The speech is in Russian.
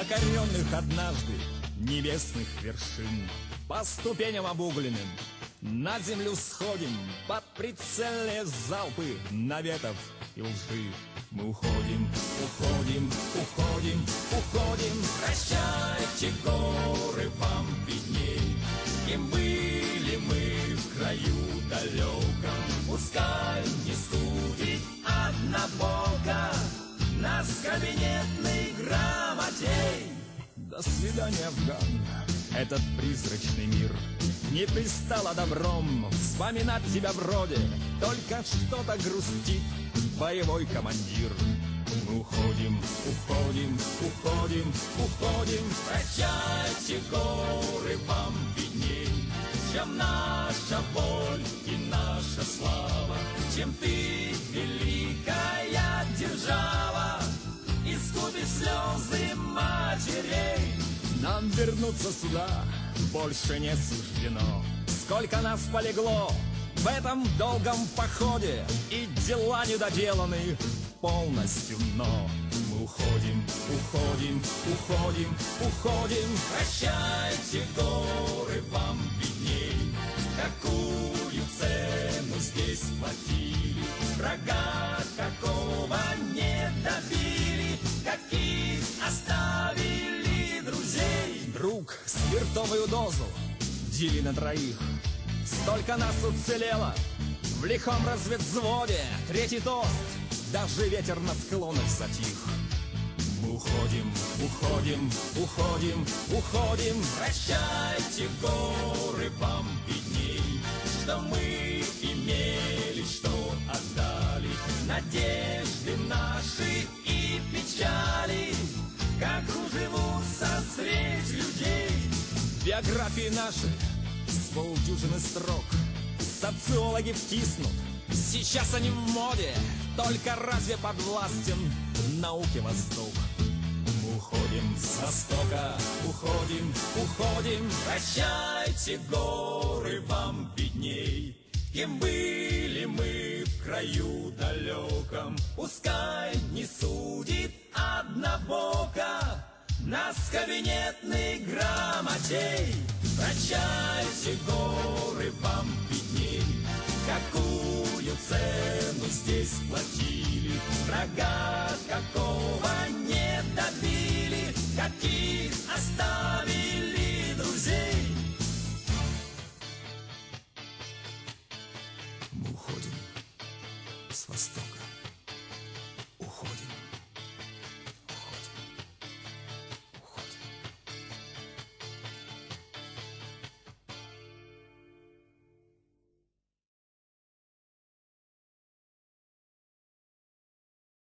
покоренных однажды небесных вершин. По ступеням обугленным на землю сходим, под прицельные залпы наветов и лжи. Мы уходим, уходим, уходим, уходим. Прощайте, горы, вам видней. Кем были мы в краю далеком, пускай не судит однобоко нас кабинетный грамотей. До свидания, Афган, этот призрачный мир не пристало добром вспоминать тебя вроде, только что-то грустит боевой командир. Мы уходим, уходим, уходим, уходим. Прощайте, горы, вам видней, чем наша боль и наша слава, чем ты, великая держава, искупит слезы матерей. Нам вернуться сюда больше не суждено. Сколько нас полегло в этом долгом походе, и дела недоделаны полностью, но мы уходим, уходим, уходим, уходим. Прощайте, горы, вам видней, какую цену здесь платили, врага какого не добили, каких оставили друзей. Друг, спиртовую дозу дели на троих, столько нас уцелело в лихом разведвзводе. Третий тост, даже ветер на склонах затих. Мы уходим, уходим, уходим, уходим. Прощайте, горы, вам видней, что мы имели, что отдали, надежды наши и печали, как уживутся средь людей. Биографии наши с полдюжины строк социологи втиснут, сейчас они в моде, только разве подвластен науке Восток? Мы уходим с востока, уходим, уходим. Прощайте, горы, вам видней, кем были мы в краю далеком, пускай не судит однобоко нас кабинетный грамотей. Прощайте, горы, вам видней, какую цену здесь платили, врага какого не добили, каких оставили друзей. Мы уходим с востока.